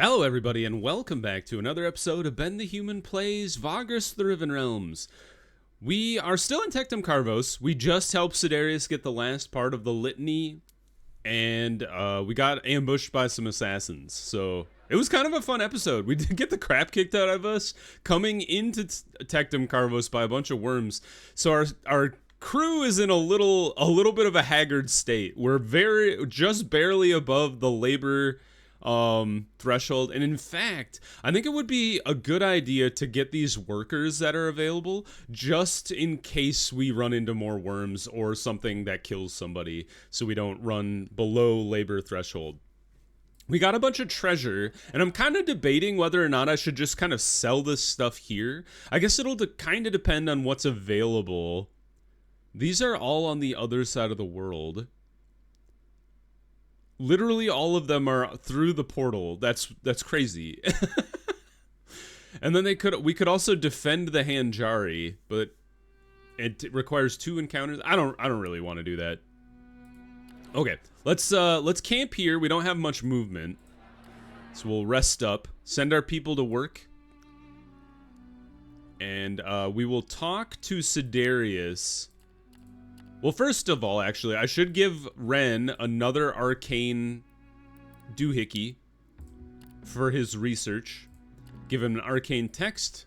Hello, everybody, and welcome back to another episode of Ben the Human Plays Vagrus the Riven Realms. We are still in Tectum Carvos. We just helped Sidarius get the last part of the litany, and we got ambushed by some assassins. So it was kind of a fun episode. We did get the crap kicked out of us coming into Tectum Carvos by a bunch of worms. So our crew is in a little bit of a haggard state. We're just barely above the labor threshold, and in fact I think it would be a good idea to get these workers that are available just in case we run into more worms or something that kills somebody, so we don't run below labor threshold. We got a bunch of treasure, and I'm kind of debating whether or not I should just kind of sell this stuff here. I guess it'll kind of depend on what's available. These are all on the other side of the world. Literally all of them are through the portal. That's crazy. And then we could also defend the Hanjari, but it requires 2 encounters. I don't really want to do that. Okay, let's camp here. We don't have much movement, so we'll rest up, send our people to work, and we will talk to Sidarius. Well, first of all, actually, I should give Ren another arcane doohickey for his research. Give him an arcane text.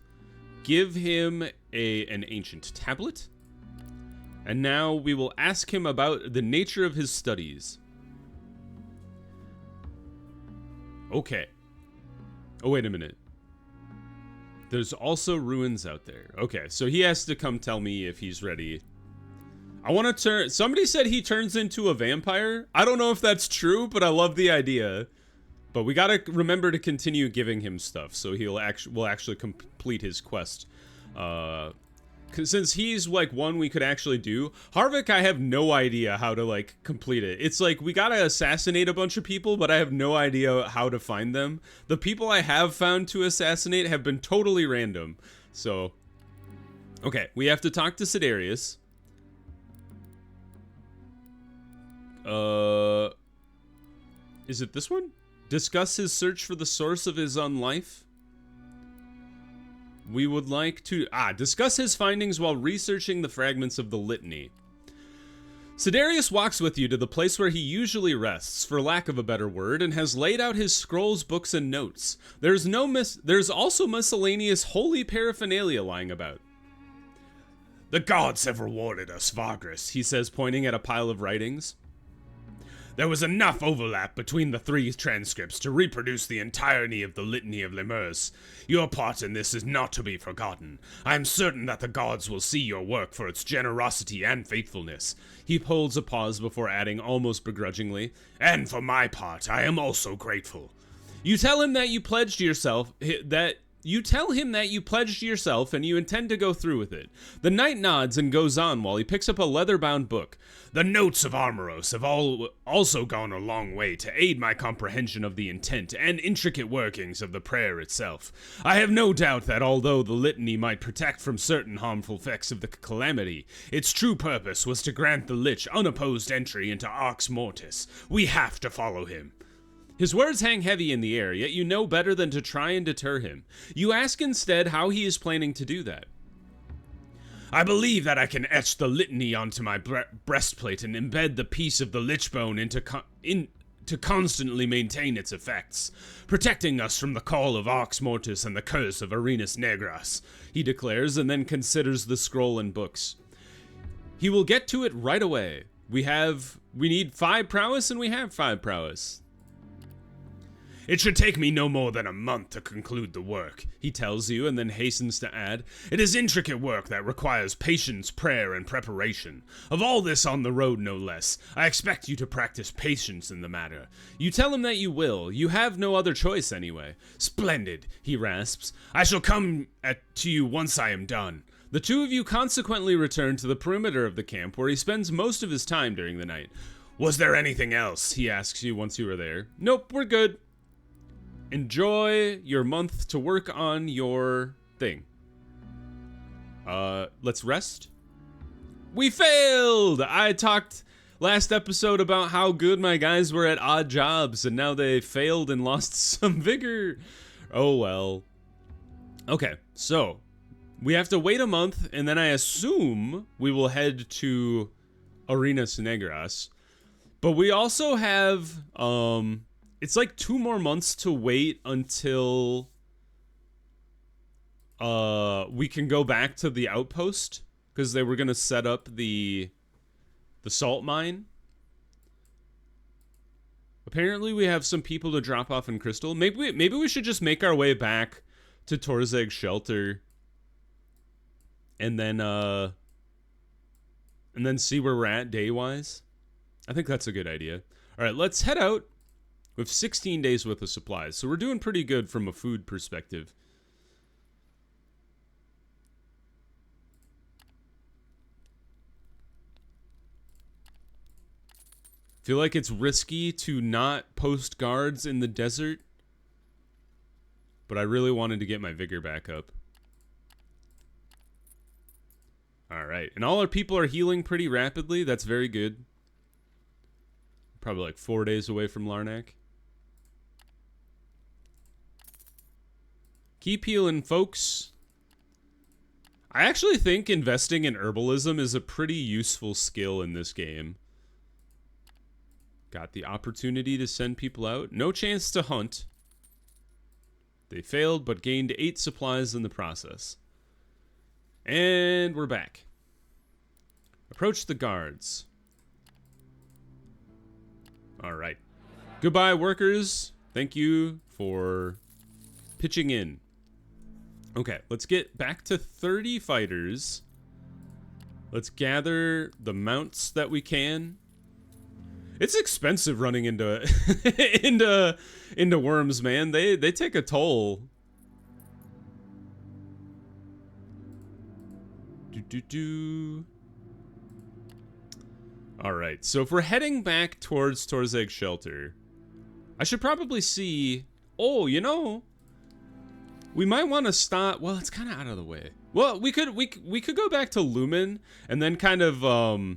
Give him an ancient tablet. And now we will ask him about the nature of his studies. Okay. Oh, wait a minute. There's also ruins out there. Okay, so he has to come tell me if he's ready. I want to turn... Somebody said he turns into a vampire. I don't know if that's true, but I love the idea. But we gotta remember to continue giving him stuff, so we'll actually complete his quest. Since he's, like, one we could actually do. Harvick, I have no idea how to, like, complete it. It's like, we gotta assassinate a bunch of people, but I have no idea how to find them. The people I have found to assassinate have been totally random. So... Okay, we have to talk to Sidarius. Is it this one? Discuss his search for the source of his unlife. We would like to, discuss his findings while researching the fragments of the litany. Sidarius walks with you to the place where he usually rests, for lack of a better word, and has laid out his scrolls, books, and notes. There's also miscellaneous holy paraphernalia lying about. The gods have rewarded us, Vagrus, he says, pointing at a pile of writings. There was enough overlap between the 3 transcripts to reproduce the entirety of the Litany of Lemurs. Your part in this is not to be forgotten. I am certain that the gods will see your work for its generosity and faithfulness. He holds a pause before adding almost begrudgingly, and for my part, I am also grateful. You tell him that you pledged yourself, and you intend to go through with it. The knight nods and goes on while he picks up a leather-bound book. The notes of Armoros have also gone a long way to aid my comprehension of the intent and intricate workings of the prayer itself. I have no doubt that although the litany might protect from certain harmful effects of the calamity, its true purpose was to grant the Lich unopposed entry into Arx Mortis. We have to follow him. His words hang heavy in the air, yet you know better than to try and deter him. You ask instead how he is planning to do that. I believe that I can etch the litany onto my breastplate and embed the piece of the lich bone to constantly maintain its effects, protecting us from the call of Arx Mortis and the curse of Arenas Negras, he declares, and then considers the scroll and books. He will get to it right away. We need 5 prowess, and we have 5 prowess. It should take me no more than a month to conclude the work, he tells you, and then hastens to add, it is intricate work that requires patience, prayer, and preparation. Of all this on the road, no less, I expect you to practice patience in the matter. You tell him that you will. You have no other choice anyway. Splendid, he rasps. I shall come to you once I am done. The 2 of you consequently return to the perimeter of the camp, where he spends most of his time during the night. Was there anything else? He asks you once you are there. Nope, we're good. Enjoy your month to work on your thing. Let's rest. We failed! last episode about how good my guys were at odd jobs, and now they failed and lost some vigor. Oh well. Okay, so we have to wait a month, and then I assume we will head to Arenas Negras. But we also have, it's like 2 more months to wait until we can go back to the outpost, because they were going to set up the salt mine. Apparently we have some people to drop off in Crystal. Maybe we should just make our way back to Torzeg's shelter and then see where we're at day-wise. I think that's a good idea. All right, let's head out. We have 16 days worth of supplies, so we're doing pretty good from a food perspective. Feel like it's risky to not post guards in the desert, but I really wanted to get my vigor back up. All right, and all our people are healing pretty rapidly. That's very good. Probably like 4 days away from Larnac. Keep healing, folks. I actually think investing in herbalism is a pretty useful skill in this game. Got the opportunity to send people out. No chance to hunt. They failed, but gained 8 supplies in the process. And we're back. Approach the guards. Alright. Goodbye, workers. Thank you for pitching in. Okay, let's get back to 30 fighters. Let's gather the mounts that we can. It's expensive running into into worms, man. They take a toll. All right, so if we're heading back towards Torzeg's shelter, I should probably see. Oh, you know, we might want to stop. Well, it's kind of out of the way. Well, we could go back to Lumen and then kind of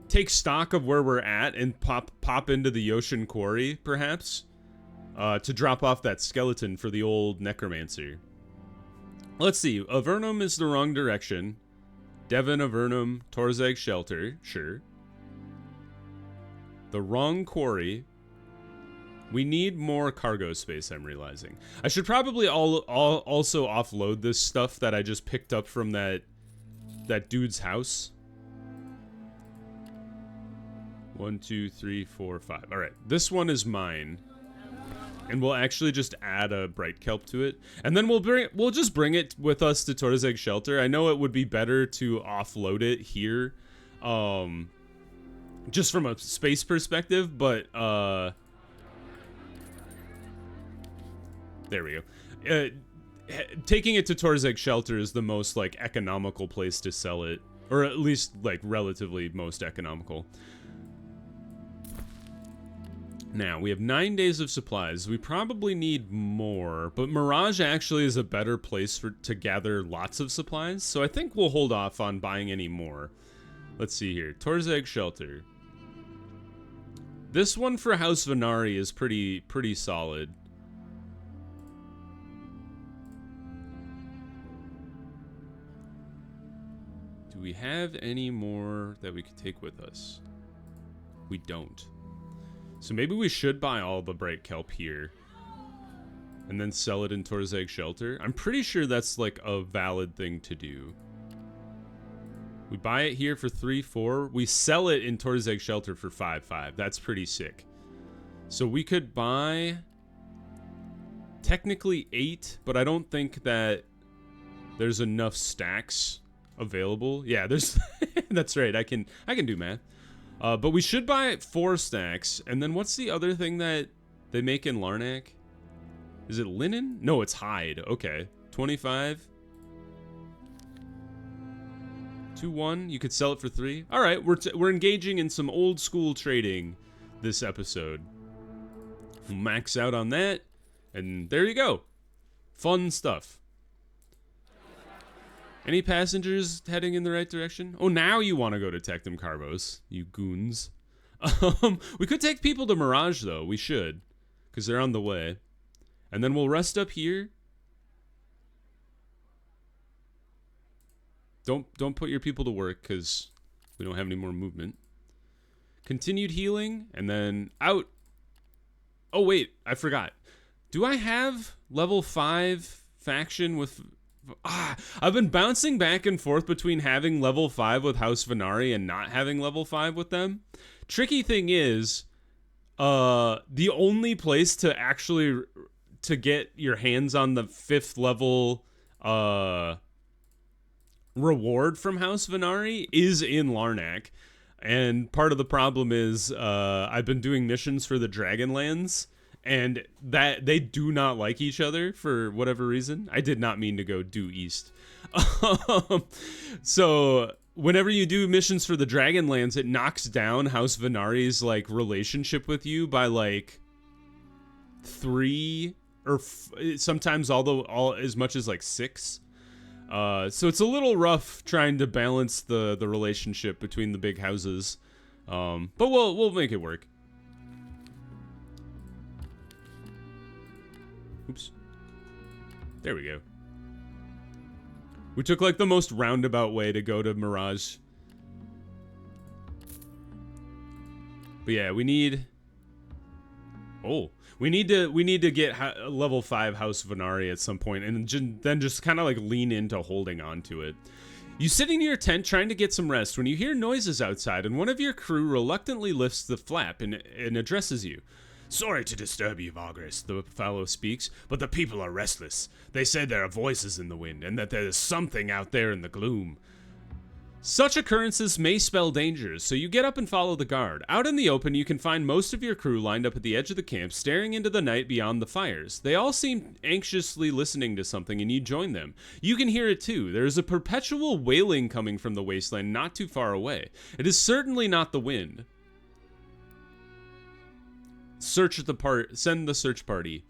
take stock of where we're at and pop into the Yoshin Quarry, perhaps, to drop off that skeleton for the old necromancer. Let's see. Avernum is the wrong direction. Devon, Avernum, Torzeg Shelter, sure. The wrong quarry. We need more cargo space, I'm realizing. I should probably also offload this stuff that I just picked up from that dude's house. 1, 2, 3, 4, 5. All right, this one is mine, and we'll actually just add a bright kelp to it, and then we'll just bring it with us to Torzeg Shelter. I know it would be better to offload it here, just from a space perspective, but there we go. Taking it to Torzeg Shelter is the most like economical place to sell it, or at least like relatively most economical. Now, we have 9 days of supplies. We probably need more, but Mirage actually is a better place to gather lots of supplies, so I think we'll hold off on buying any more. Let's see here. Torzeg Shelter. This one for House Venari is pretty solid. Do we have any more that we could take with us? We don't. So maybe we should buy all the bright kelp here and then sell it in Torzeg Shelter. I'm pretty sure that's like a valid thing to do. We buy it here for 3-4. We sell it in Torzeg Shelter for 5-5. That's pretty sick. So we could buy technically 8, but I don't think that there's enough stacks available. Yeah, there's that's right. I can do math. But we should buy 4 stacks. And then what's the other thing that they make in Larnac? Is it linen? No, it's hide. Okay. 25. 2-1. You could sell it for 3. All right. We're engaging in some old school trading this episode. We'll max out on that. And there you go. Fun stuff. Any passengers heading in the right direction? Oh, now you want to go to Tectum Carbos, you goons. We could take people to Mirage, though. We should, because they're on the way. And then we'll rest up here. Don't put your people to work, because we don't have any more movement. Continued healing, and then out. Oh, wait, I forgot. Do I have level 5 faction with... I've been bouncing back and forth between having level 5 with House Venari and not having level 5 with them. Tricky thing is, the only place to actually to get your hands on the 5th level reward from House Venari is in Larnak. And part of the problem is I've been doing missions for the Dragonlands, and that they do not like each other for whatever reason. I did not mean to go due east. So whenever you do missions for the Dragonlands, it knocks down House Venari's like relationship with you by like 3 or sometimes all as much as like 6. So it's a little rough trying to balance the relationship between the big houses. But we'll make it work. Oops. There we go. We took like the most roundabout way to go to Mirage. But yeah, we need to get level 5 House Venari at some point, and then just kind of like lean into holding on to it. You sit in your tent trying to get some rest when you hear noises outside, and one of your crew reluctantly lifts the flap and addresses you. "Sorry to disturb you, Vagrus," the fellow speaks, "but the people are restless. They say there are voices in the wind, and that there is something out there in the gloom." Such occurrences may spell dangers, so you get up and follow the guard. Out in the open, you can find most of your crew lined up at the edge of the camp, staring into the night beyond the fires. They all seem anxiously listening to something, and you join them. You can hear it too. There is a perpetual wailing coming from the wasteland not too far away. It is certainly not the wind. Send the search party.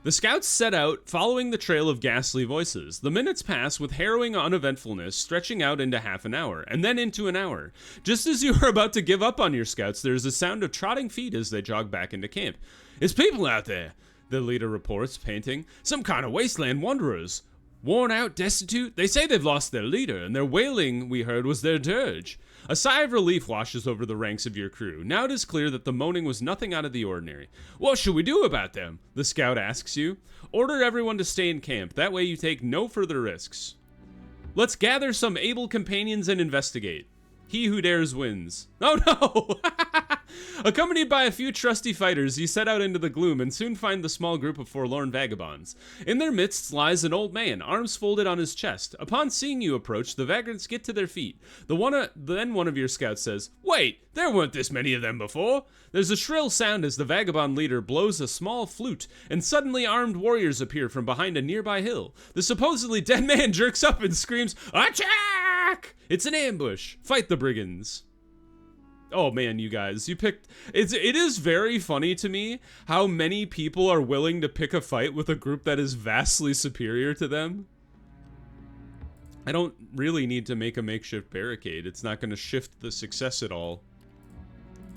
The scouts set out, following the trail of ghastly voices. The minutes pass with harrowing uneventfulness, stretching out into half an hour, and then into an hour. Just as you are about to give up on your scouts, there is a sound of trotting feet as they jog back into camp. "It's people out there," the leader reports, panting. "Some kind of wasteland wanderers. Worn out, destitute. They say they've lost their leader, and their wailing, we heard, was their dirge." A sigh of relief washes over the ranks of your crew. Now it is clear that the moaning was nothing out of the ordinary. "What should we do about them?" the scout asks you. "Order everyone to stay in camp. That way you take no further risks." "Let's gather some able companions and investigate. He who dares wins." Oh no! Accompanied by a few trusty fighters, you set out into the gloom and soon find the small group of forlorn vagabonds. In their midst lies an old man, arms folded on his chest. Upon seeing you approach, the vagrants get to their feet. Then one of your scouts says, "Wait, there weren't this many of them before." There's a shrill sound as the vagabond leader blows a small flute, and suddenly armed warriors appear from behind a nearby hill. The supposedly dead man jerks up and screams, "Attack!" It's an ambush. Fight the brigands. Oh man, you guys, it is very funny to me how many people are willing to pick a fight with a group that is vastly superior to them. I don't really need to make a makeshift barricade. It's not going to shift the success at all.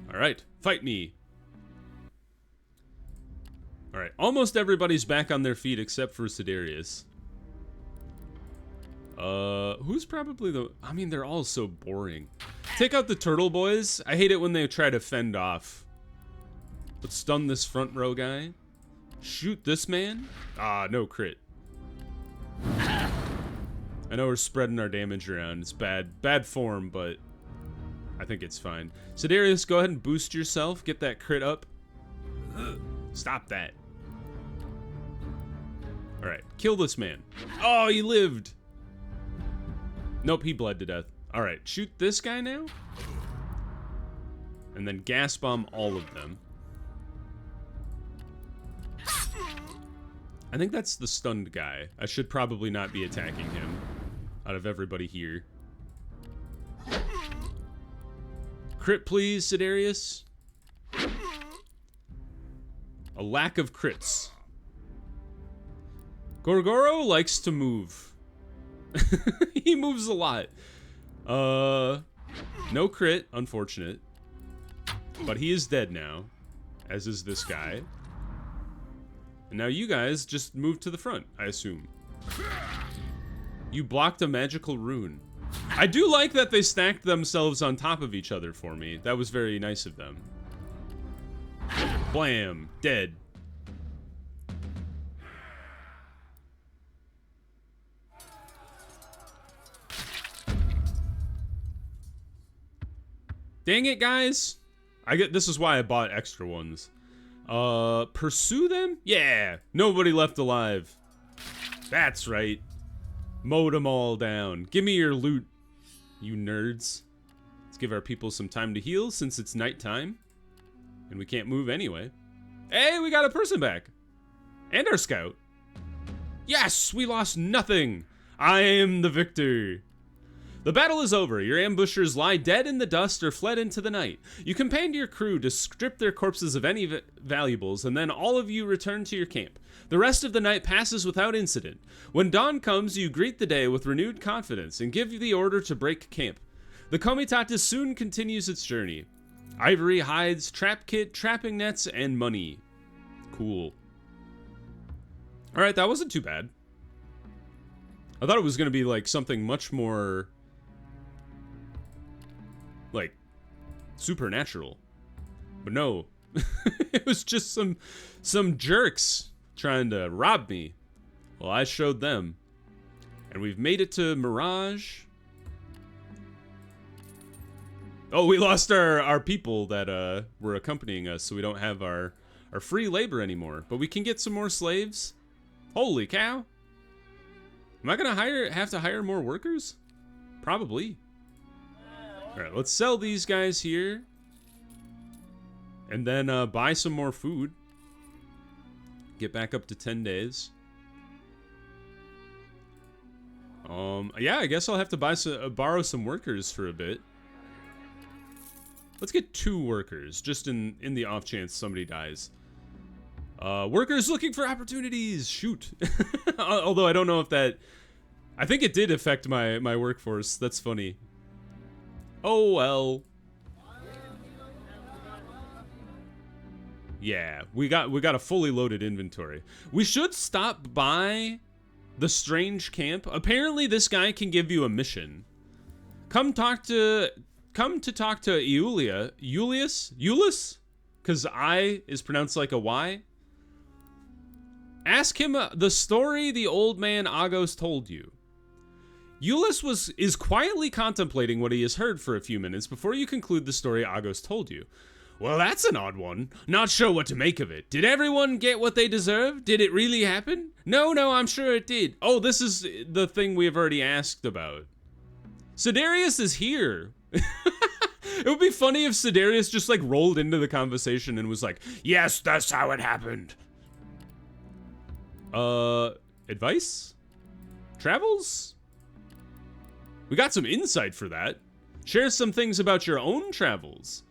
Alright, fight me. Alright, almost everybody's back on their feet except for Sidarius. Who's probably they're all so boring. Take out the turtle boys. I hate it when they try to fend off. Let's stun this front row guy. Shoot this man. Ah, no crit. I know we're spreading our damage around. It's bad form, but I think it's fine. Sidarius, go ahead and boost yourself. Get that crit up. Stop that. Alright, kill this man. Oh, he lived. Nope, he bled to death. Alright, shoot this guy now. And then gas bomb all of them. I think that's the stunned guy. I should probably not be attacking him out of everybody here. Crit please, Sidarius. A lack of crits. Gorgoro likes to move. He moves a lot. No crit, unfortunate. But he is dead now, as is this guy. And now you guys just move to the front, I assume. You blocked a magical rune. I do like that they stacked themselves on top of each other for me. That was very nice of them. Blam, dead. Dang it, guys. This is why I bought extra ones. Pursue them? Yeah, nobody left alive. That's right. Mowed them all down. Give me your loot, you nerds. Let's give our people some time to heal since it's nighttime. And we can't move anyway. Hey, we got a person back. And our scout. Yes, we lost nothing. I am the victor. The battle is over. Your ambushers lie dead in the dust or fled into the night. You command your crew to strip their corpses of any valuables, and then all of you return to your camp. The rest of the night passes without incident. When dawn comes, you greet the day with renewed confidence and give the order to break camp. The Comitatus soon continues its journey. Ivory, hides, trap kit, trapping nets, and money. Cool. Alright, that wasn't too bad. I thought it was going to be like something much more like supernatural, but no. It was just some jerks trying to rob me. Well, I showed them, and we've made it to Mirage. Oh, we lost our people that were accompanying us, so we don't have our free labor anymore, but we can get some more slaves. Holy cow. Am I gonna have to hire more workers? Probably. Alright, let's sell these guys here. And then buy some more food. Get back up to 10 days. Yeah, I guess I'll have to borrow some workers for a bit. Let's get 2 workers, just in the off chance somebody dies. Workers looking for opportunities! Shoot! Although I don't know if that... I think it did affect my workforce. That's funny. Oh well. Yeah, we got a fully loaded inventory. We should stop by the strange camp. Apparently this guy can give you a mission. Come to talk to Julius? Because I is pronounced like a Y. Ask him the story the old man Agos told you. Julius is quietly contemplating what he has heard for a few minutes before you conclude the story Agos told you. Well, that's an odd one. Not sure what to make of it. Did everyone get what they deserved? Did it really happen? No, I'm sure it did. Oh, this is the thing we have already asked about. Sidarius is here. It would be funny if Sidarius just like rolled into the conversation and was like, yes, that's how it happened. Advice? Travels? We got some insight for that. Share some things about your own travels.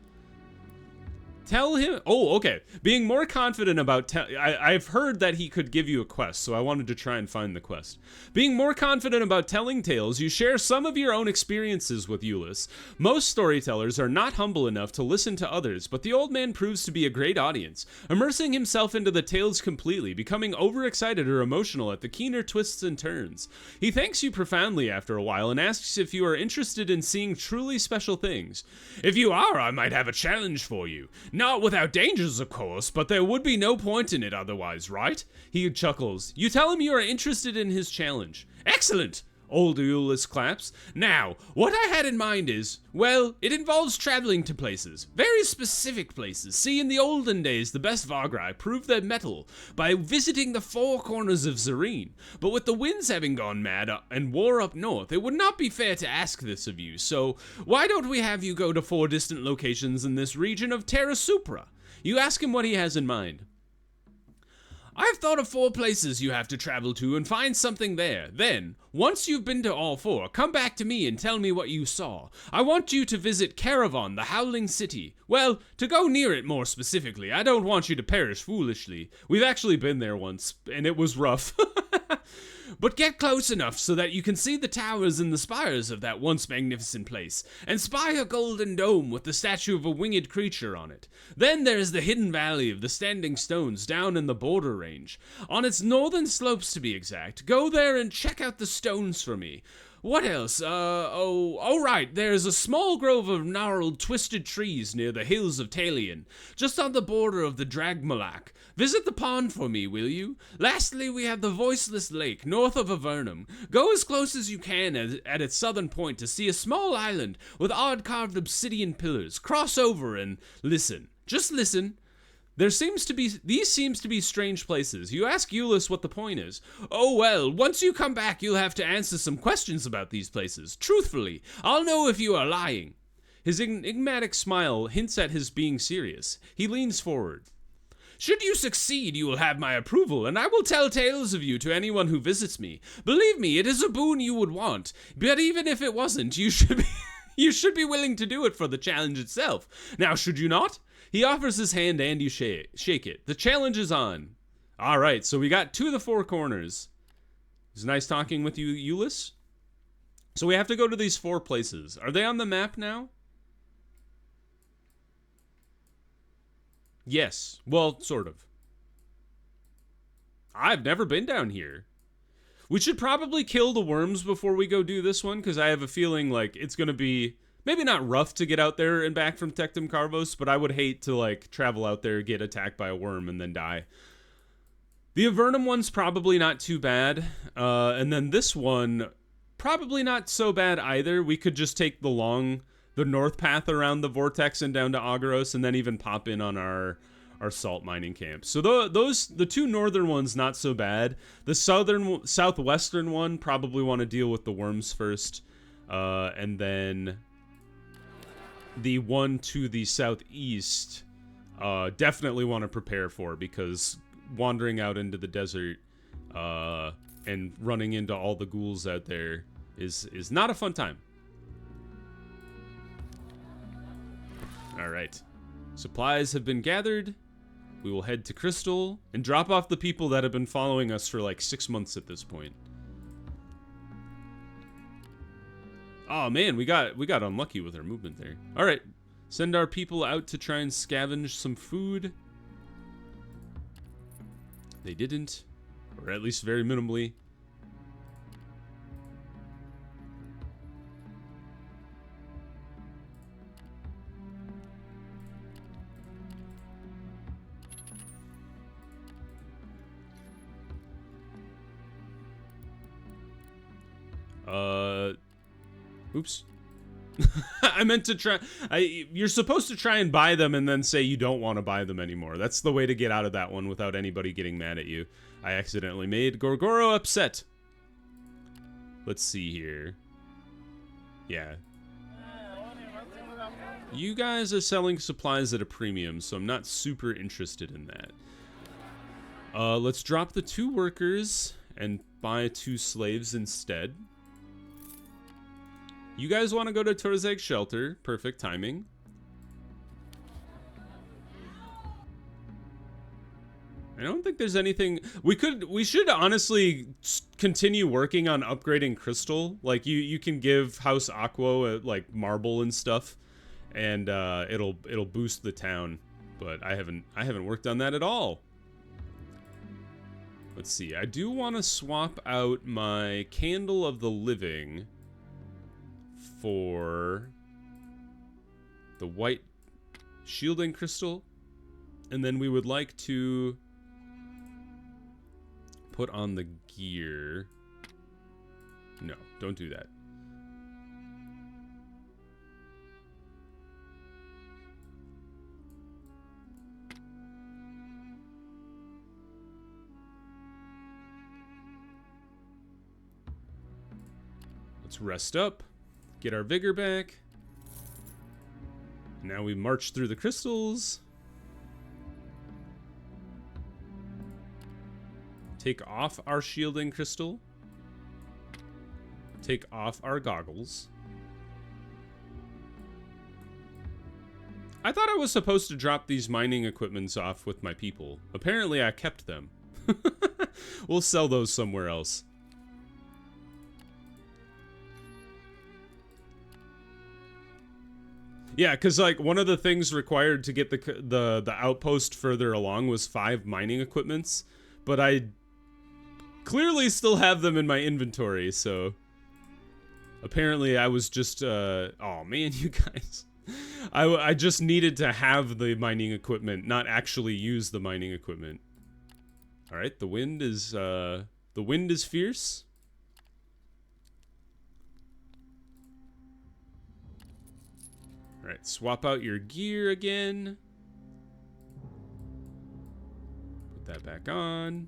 Tell him... Oh, okay. Being more confident about... I've heard that he could give you a quest, so I wanted to try and find the quest. Being more confident about telling tales, you share some of your own experiences with Euless. Most storytellers are not humble enough to listen to others, but the old man proves to be a great audience, immersing himself into the tales completely, becoming overexcited or emotional at the keener twists and turns. He thanks you profoundly after a while and asks if you are interested in seeing truly special things. If you are, I might have a challenge for you. Not without dangers, of course, but there would be no point in it otherwise, right? He chuckles. You tell him you are interested in his challenge. Excellent! Old Euless claps. Now, what I had in mind is, well, it involves traveling to places. Very specific places. See, in the olden days, the best Vagri proved their mettle by visiting the 4 corners of Zareen. But with the winds having gone mad and war up north, it would not be fair to ask this of you. So, why don't we have you go to 4 distant locations in this region of Terra Supra? You ask him what he has in mind. I've thought of 4 places you have to travel to and find something there. Then, once you've been to all 4, come back to me and tell me what you saw. I want you to visit Caravan, the Howling City. Well, to go near it more specifically. I don't want you to perish foolishly. We've actually been there once, and it was rough. But get close enough so that you can see the towers and the spires of that once magnificent place, and spy a golden dome with the statue of a winged creature on it. Then there is the hidden valley of the standing stones down in the border range. On its northern slopes, to be exact. Go there and check out the stones for me. What else? Right, there's a small grove of gnarled, twisted trees near the hills of Talion, just on the border of the Dragmalak. Visit the pond for me, will you? Lastly, we have the Voiceless Lake, north of Avernum. Go as close as you can at its southern point to see a small island with odd-carved obsidian pillars. Cross over and listen. Just listen. These seems to be strange places. You ask Euless what the point is. Oh well, once you come back you'll have to answer some questions about these places. Truthfully, I'll know if you are lying. His enigmatic smile hints at his being serious. He leans forward. Should you succeed, you will have my approval, and I will tell tales of you to anyone who visits me. Believe me, it is a boon you would want. But even if it wasn't, you should be willing to do it for the challenge itself. Now, should you not? He offers his hand and you shake it. The challenge is on. All right, so we got 2 of the 4 corners. It was nice talking with you, Euless. So we have to go to these 4 places. Are they on the map now? Yes. Well, sort of. I've never been down here. We should probably kill the worms before we go do this one, because I have a feeling like it's going to be... maybe not rough to get out there and back from Tectum Carvos, but I would hate to, like, travel out there, get attacked by a worm, and then die. The Avernum one's probably not too bad. And then this one, probably not so bad either. We could just take the north path around the Vortex and down to Agaros, and then even pop in on our salt mining camp. So the 2 northern ones, not so bad. The southwestern one, probably want to deal with the worms first. And then... the one to the southeast, definitely want to prepare for, because wandering out into the desert and running into all the ghouls out there is not a fun time. All right, supplies have been gathered. We will head to Crystal and drop off the people that have been following us for like 6 months at this point. Oh man, we got unlucky with our movement there. All right, send our people out to try and scavenge some food. They didn't, or at least very minimally. Oops. I meant to try... you're supposed to try and buy them and then say you don't want to buy them anymore. That's the way to get out of that one without anybody getting mad at you. I accidentally made Gorgoro upset. Let's see here. Yeah. You guys are selling supplies at a premium, so I'm not super interested in that. Let's drop the 2 workers and buy 2 slaves instead. You guys want to go to Torzeg's shelter. Perfect timing. I don't think there's anything... We should honestly continue working on upgrading Crystal. Like, you can give House Aqua, like, marble and stuff. And, it'll boost the town. But I haven't worked on that at all. Let's see. I do want to swap out my Candle of the Living... for the white shielding crystal, and then we would like to put on the gear. No, don't do that. Let's rest up. Get our vigor back. Now we march through the crystals. Take off our shielding crystal. Take off our goggles. I thought I was supposed to drop these mining equipments off with my people. Apparently I kept them. We'll sell those somewhere else. Yeah, because like one of the things required to get the outpost further along was 5 mining equipments, but I clearly still have them in my inventory, so apparently I was just oh man, you guys. I just needed to have the mining equipment, not actually use the mining equipment. All right, the wind is fierce. All right, swap out your gear again. Put that back on.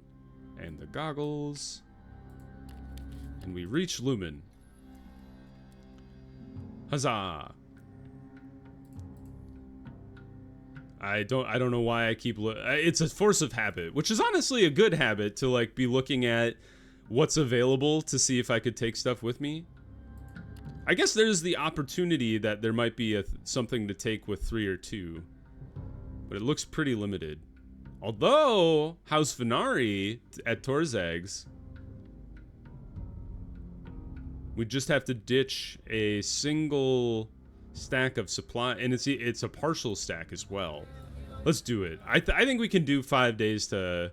And the goggles. And we reach Lumen. Huzzah! I don't know why I keep it's a force of habit, which is honestly a good habit to like be looking at what's available to see if I could take stuff with me. I guess there's the opportunity that there might be something to take with 3 or 2, but it looks pretty limited. Although House Venari at Torzag's, we just have to ditch a single stack of supply, and it's a partial stack as well. Let's do it. I think we can do 5 days to.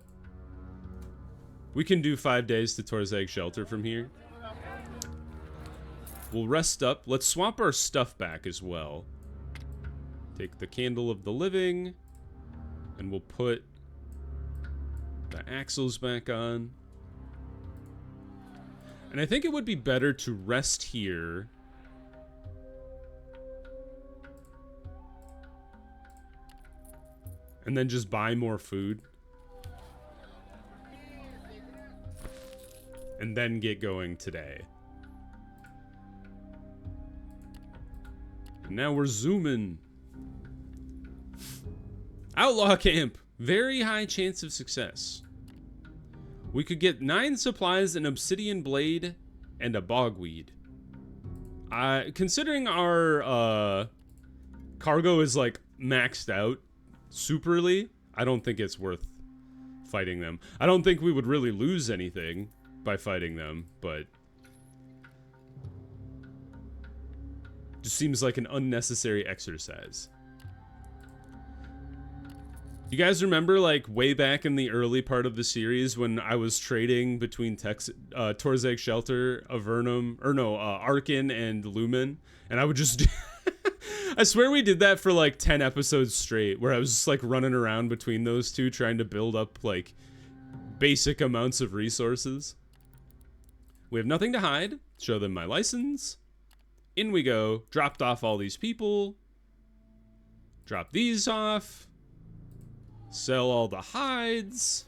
We can do 5 days to Torzag Shelter from here. We'll rest up. Let's swap our stuff back as well. Take the Candle of the Living, and we'll put the axles back on. And I think it would be better to rest here. And then just buy more food. And then get going today. And now we're zooming. Outlaw camp. Very high chance of success. We could get 9 supplies, an obsidian blade, and a bogweed. Considering our cargo is like maxed out superly, I don't think it's worth fighting them. I don't think we would really lose anything by fighting them, but just seems like an unnecessary exercise. You guys remember, like, way back in the early part of the series when I was trading between Torzag Shelter, Avernum, or no, Arcane and Lumen, and I would just I swear we did that for like 10 episodes straight, where I was just like running around between those two trying to build up like basic amounts of resources. We have nothing to hide. Show them my license. In we go. Dropped off all these people. Drop these off. Sell all the hides.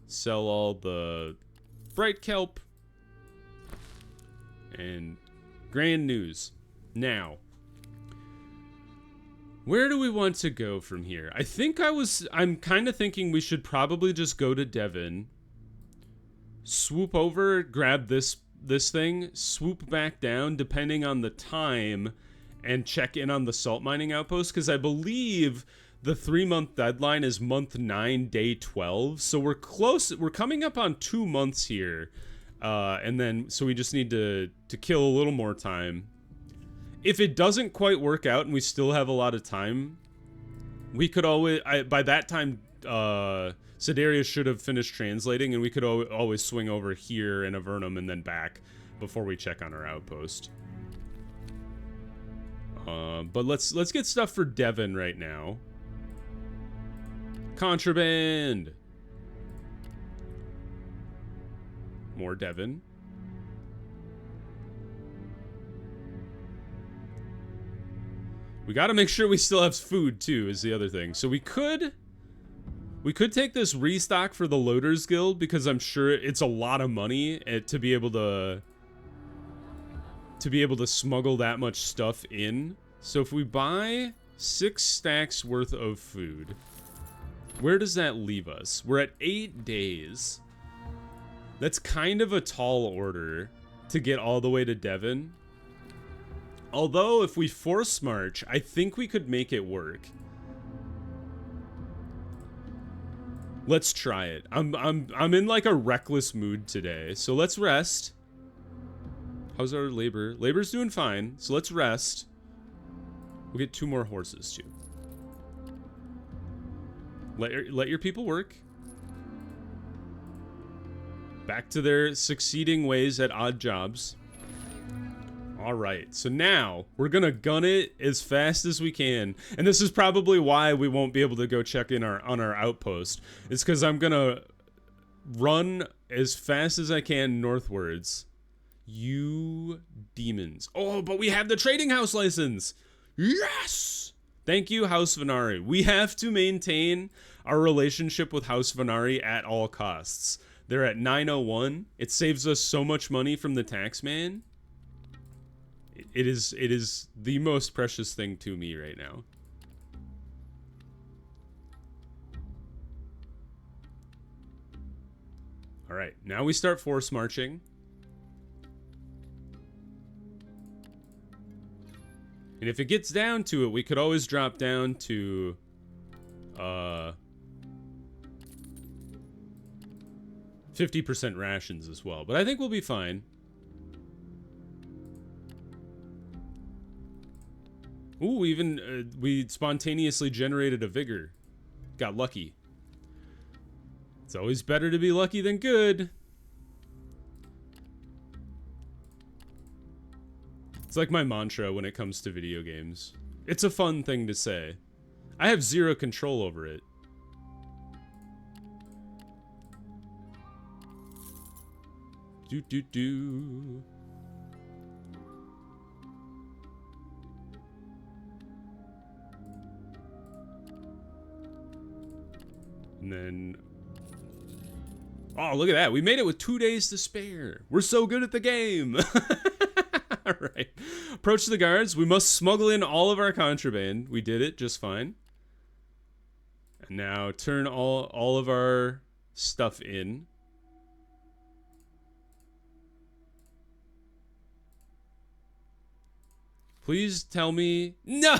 Sell all the bright kelp. And grand news. Now, where do we want to go from here? I'm kind of thinking we should probably just go to Devon. Swoop over, grab this thing, swoop back down depending on the time, and check in on the salt mining outpost, because I believe the 3-month deadline is month 9, day 12. So we're close. We're coming up on 2 months here. And then, so we just need to kill a little more time. If it doesn't quite work out and we still have a lot of time, we could always, by that time, Sidarius should have finished translating, and we could always swing over here in Avernum and then back before we check on our outpost. But let's get stuff for Devon right now. Contraband. More Devon. We got to make sure we still have food too, is the other thing. So we could take this restock for the Loaders Guild, because I'm sure it's a lot of money to be able to smuggle that much stuff in. So if we buy 6 stacks worth of food, where does that leave us? We're at 8 days. That's kind of a tall order to get all the way to Devon. Although, if we force march, I think we could make it work. Let's try it. I'm in like a reckless mood today, so let's rest. How's our labor? Labor's doing fine, so let's rest. We'll get 2 more horses, too. Let your people work. Back to their succeeding ways at odd jobs. Alright, so now we're gonna gun it as fast as we can. And this is probably why we won't be able to go check in on our outpost. It's because I'm gonna run as fast as I can northwards. You demons. Oh, but we have the trading house license! Yes! Thank you, House Venari. We have to maintain our relationship with House Venari at all costs. They're at 901. It saves us so much money from the tax man. It is the most precious thing to me right now. All right, now we start force marching. And if it gets down to it, we could always drop down to 50% rations as well. But I think we'll be fine. Ooh, even we spontaneously generated a vigor. Got lucky. It's always better to be lucky than good. It's like my mantra when it comes to video games. It's a fun thing to say. I have zero control over it. Do. And then... oh, look at that. We made it with 2 days to spare. We're so good at the game. Alright. Approach the guards. We must smuggle in all of our contraband. We did it just fine. And now turn all of our stuff in. Please tell me... no!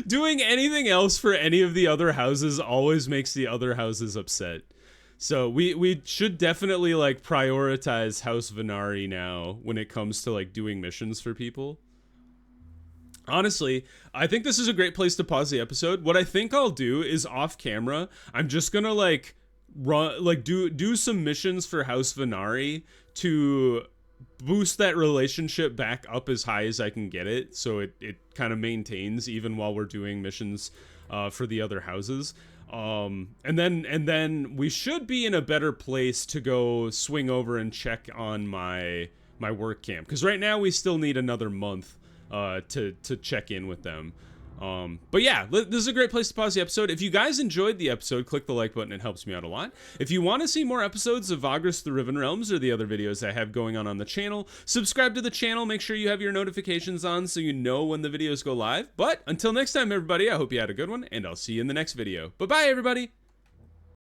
Doing anything else for any of the other houses always makes the other houses upset. So we should definitely like prioritize House Venari now when it comes to like doing missions for people. Honestly, I think this is a great place to pause the episode. What I think I'll do is off camera, I'm just gonna like do some missions for House Venari to boost that relationship back up as high as I can get it, so it kind of maintains even while we're doing missions for the other houses. And then we should be in a better place to go swing over and check on my work camp, because right now we still need another month to check in with them. But yeah, this is a great place to pause the episode. If you guys enjoyed the episode, click the like button. It helps me out a lot. If you want to see more episodes of Vagrus the Riven Realms or the other videos I have going on the channel, subscribe to the channel. Make sure you have your notifications on so you know when the videos go live. But until next time, everybody, I hope you had a good one, and I'll see you in the next video. Bye-bye, everybody!